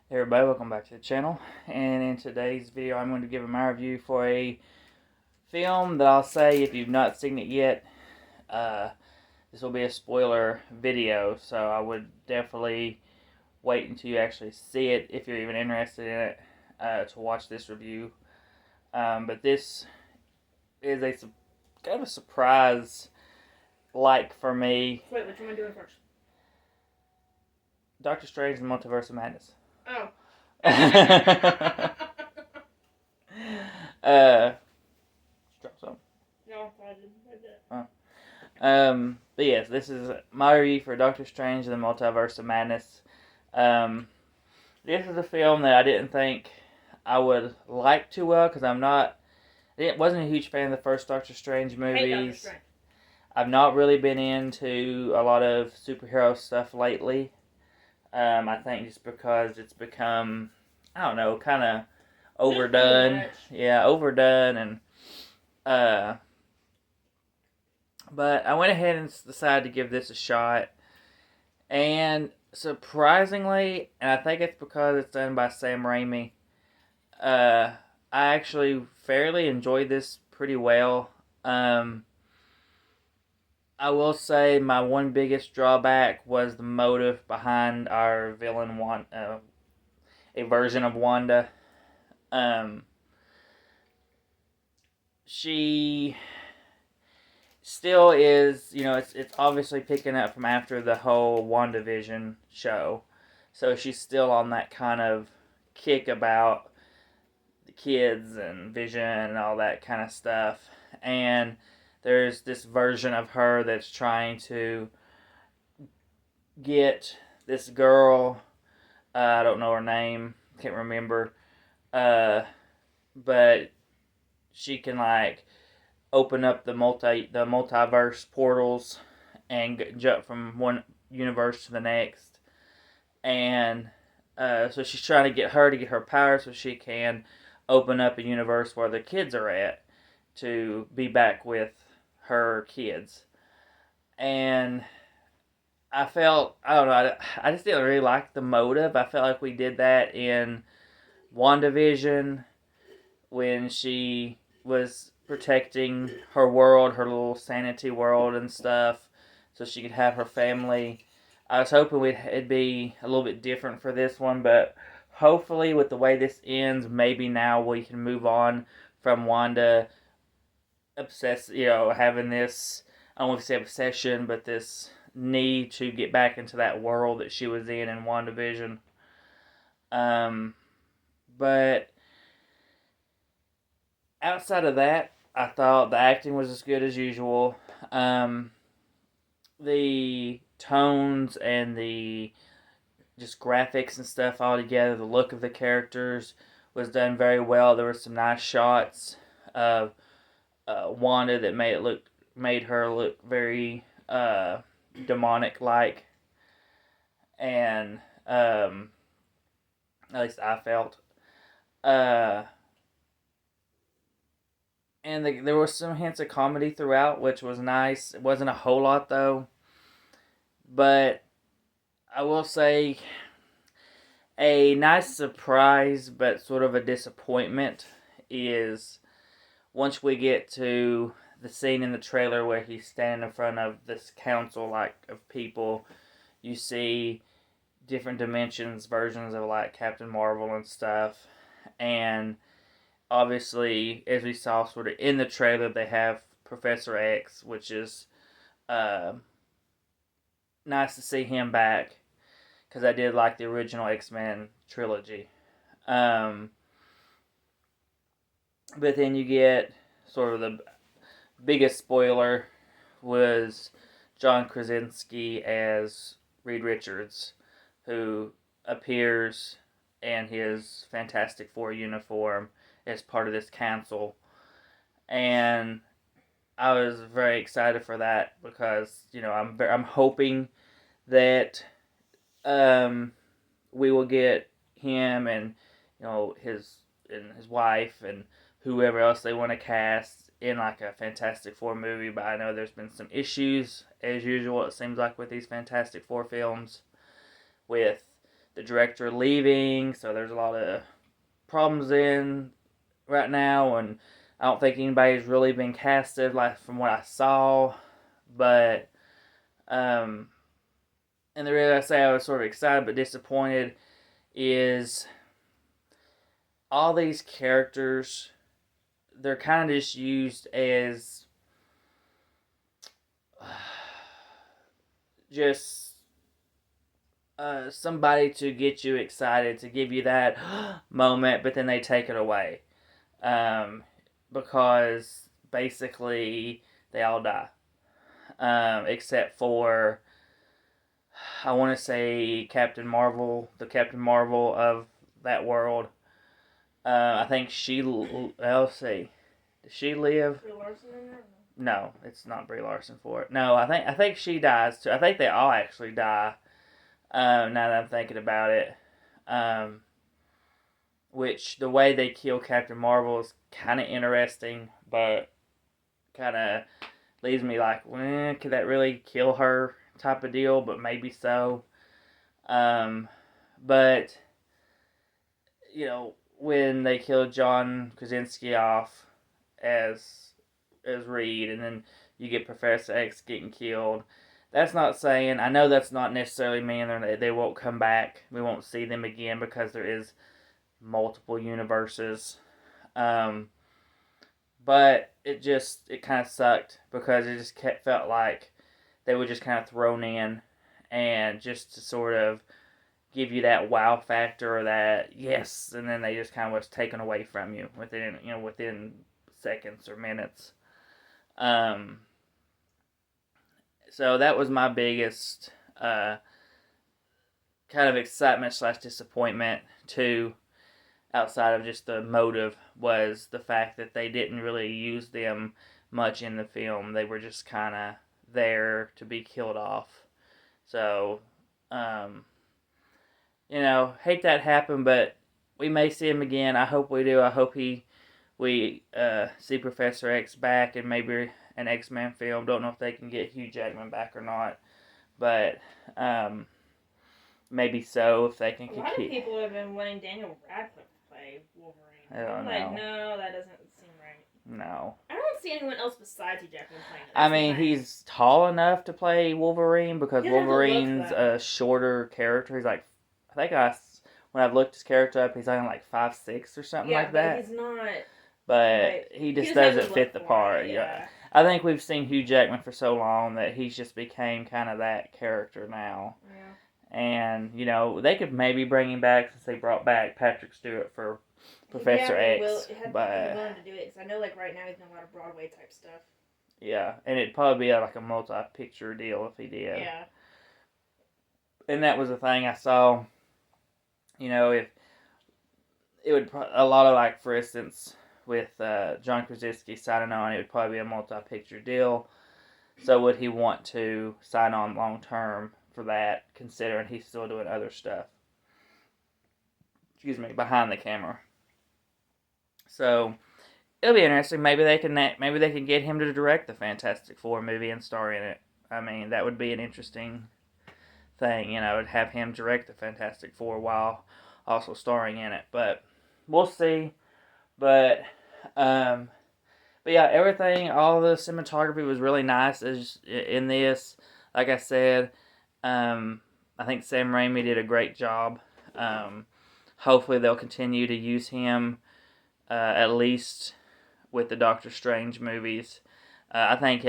Hey everybody, welcome back to the channel. And in today's video, I'm going to give my review for a film that I'll say, if you've not seen it yet, this will be a spoiler video. So I would definitely wait until you actually see it, if you're even interested in it, to watch this review. But this is a kind of a surprise, for me. Wait, which one am I doing first? Doctor Strange and the Multiverse of Madness. Oh. Drop some. No, I didn't. But yes, this is my review for Doctor Strange and the Multiverse of Madness. This is a film that I didn't think I would like too well, because wasn't a huge fan of the first Doctor Strange movies. Hey, Doctor Strange. I've not really been into a lot of superhero stuff lately. I think just because it's become, I don't know, kind of overdone. Yeah, overdone. And but I went ahead and decided to give this a shot. And surprisingly, and I think it's because it's done by Sam Raimi, I actually fairly enjoyed this pretty well. I will say my one biggest drawback was the motive behind our villain, a version of Wanda. She still is, it's obviously picking up from after the whole WandaVision show. So she's still on that kind of kick about the kids and Vision and all that kind of stuff. And there's this version of her that's trying to get this girl, I don't know her name, can't remember, but she can open up the multiverse portals and jump from one universe to the next. And so she's trying to get her power so she can open up a universe where the kids are at, to be back with her kids. And I don't know, I just didn't really like the motive. I felt like we did that in WandaVision when she was protecting her world, her little sanity world and stuff, so she could have her family. I was hoping it'd be a little bit different for this one, but hopefully with the way this ends, maybe now we can move on from Wanda having this, I don't want to say obsession, but this need to get back into that world that she was in WandaVision. But outside of that, I thought the acting was as good as usual. The tones and the just graphics and stuff all together, the look of the characters was done very well. There were some nice shots of Wanda that made her look very demonic like, and at least I felt. And there were some hints of comedy throughout, which was nice. It wasn't a whole lot though, but I will say a nice surprise, but sort of a disappointment, is once we get to the scene in the trailer where he's standing in front of this council of people, you see different dimensions, versions of Captain Marvel and stuff. And obviously, as we saw sort of in the trailer, they have Professor X, which is nice to see him back, because I did like the original X-Men trilogy. But then you get sort of the biggest spoiler was John Krasinski as Reed Richards, who appears in his Fantastic Four uniform as part of this council. And I was very excited for that, because I'm hoping that we will get him and his wife and whoever else they want to cast in a Fantastic Four movie. But I know there's been some issues, as usual, it seems like, with these Fantastic Four films, with the director leaving, so there's a lot of problems in right now, and I don't think anybody's really been casted like from what I saw, but and the reason I say I was sort of excited but disappointed is all these characters, they're kind of just used as just somebody to get you excited, to give you that moment, but then they take it away. Because basically they all die. Except for, I want to say, Captain Marvel, the Captain Marvel of that world. I think she, let's see, does she live? Brie Larson in there? No, it's not Brie Larson for it. No, I think she dies too. I think they all actually die. Now that I'm thinking about it, which the way they kill Captain Marvel is kind of interesting, but kind of leaves me like, could that really kill her type of deal? But maybe so. But when they killed John Krasinski off as Reed, and then you get Professor X getting killed. That's not saying, I know that's not necessarily meaning they won't come back. We won't see them again because there is multiple universes. But it kind of sucked because it just felt like they were just kind of thrown in, and just to sort of give you that wow factor, or that yes, and then they just kind of was taken away from you within seconds or minutes. So that was my biggest kind of excitement / disappointment too, outside of just the motive, was the fact that they didn't really use them much in the film. They were just kind of there to be killed off. So, hate that happened, but we may see him again. I hope we do. I hope we see Professor X back, and maybe an X-Men film. Don't know if they can get Hugh Jackman back or not, but maybe so, if they can keep. A lot of people have been wanting Daniel Radcliffe to play Wolverine. I'm like, no, that doesn't seem right. No. I don't see anyone else besides Hugh Jackman playing it. I mean, he's tall enough to play Wolverine, because Wolverine's a shorter character. He's like, I think when I've looked his character up, he's only like 5'6" or something like that. Yeah, but he's not. But he just doesn't fit the part. Yeah. I think we've seen Hugh Jackman for so long that he's just became kind of that character now. Yeah. And, they could maybe bring him back, since they brought back Patrick Stewart for Professor X. But be willing to do it, because I know right now he's doing a lot of Broadway type stuff. Yeah, and it'd probably be like a multi-picture deal if he did. Yeah. And that was the thing I saw. If it would a lot of, like, for instance, with John Krasinski signing on, it would probably be a multi-picture deal. So would he want to sign on long term for that, considering he's still doing other stuff? Excuse me, behind the camera. So it'll be interesting. Maybe they can get him to direct the Fantastic Four movie and star in it. I mean, that would be an interesting thing, to have him direct the Fantastic Four while also starring in it. But we'll see. But yeah, everything, all the cinematography was really nice in this. Like I said, I think Sam Raimi did a great job. Hopefully they'll continue to use him, at least with the Doctor Strange movies. I think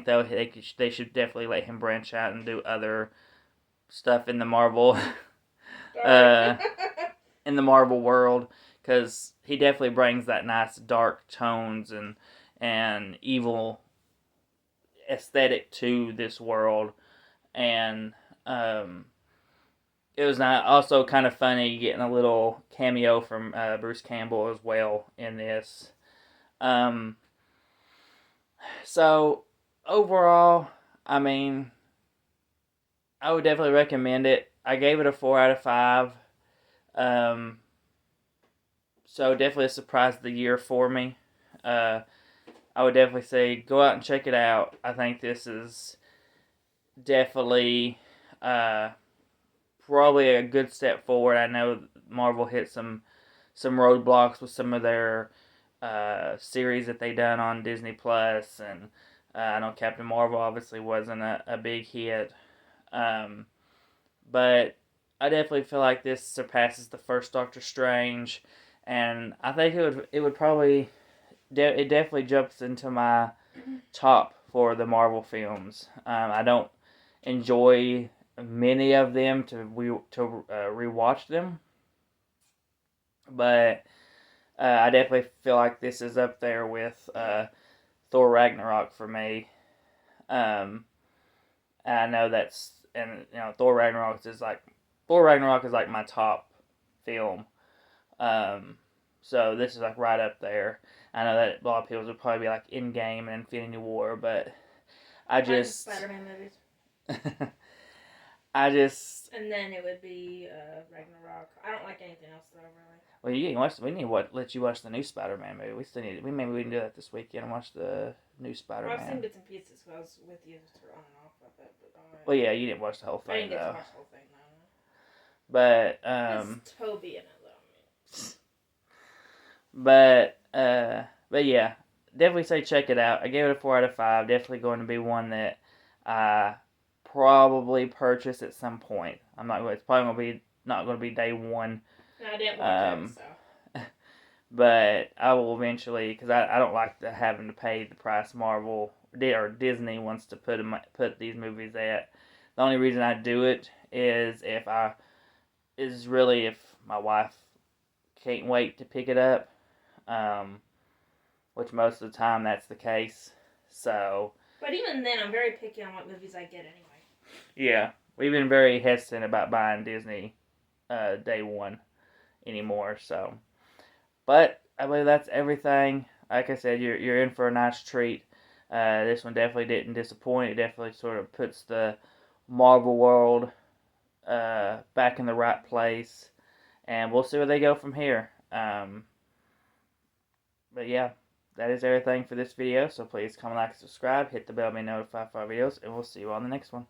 though they should definitely let him branch out and do other stuff in the Marvel in the Marvel world, because he definitely brings that nice dark tones and evil aesthetic to this world. And it was also kind of funny getting a little cameo from Bruce Campbell as well in this. So overall, I mean, I would definitely recommend it. I gave it a 4 out of 5. So definitely a surprise of the year for me. I would definitely say go out and check it out. I think this is definitely probably a good step forward. I know Marvel hit some roadblocks with some of their series that they done on Disney Plus, and I know Captain Marvel obviously wasn't a big hit, but I definitely feel like this surpasses the first Doctor Strange, and I think it would probably it definitely jumps into my top for the Marvel films. I don't enjoy many of them to rewatch them, but I definitely feel like this is up there with Thor Ragnarok for me. And I know Thor Ragnarok is like my top film. So this is like right up there. I know that a lot of people would probably be like Endgame and Infinity War, but I just Spider-Man movies. I just. And then it would be Ragnarok. I don't like anything else though, really. Well, you can watch. We need to let you watch the new Spider-Man movie. We still need. Maybe we can do that this weekend and watch the new Spider-Man. Well, I've seen bits and pieces because I was with you on and off of it. But well, yeah, you didn't watch the whole thing. I didn't get to watch the whole thing though. But It's Toby in it though. But yeah, definitely say check it out. I gave it a 4 out of 5. Definitely going to be one that I probably purchase at some point. I'm not. It's probably not going to be day one. No, I didn't watch it, so. But I will eventually, because I don't like having to pay the price Marvel or Disney wants to put these movies at. The only reason I do it is if my wife can't wait to pick it up, which most of the time that's the case. So. But even then, I'm very picky on what movies I get anyway. Yeah, we've been very hesitant about buying Disney day one anymore. So, but I believe that's everything. Like I said, you're in for a nice treat. This one definitely didn't disappoint. It definitely sort of puts the Marvel world back in the right place, and we'll see where they go from here. But yeah, that is everything for this video. So please comment, like, and subscribe. Hit the bell to be notified for our videos, and we'll see you on the next one.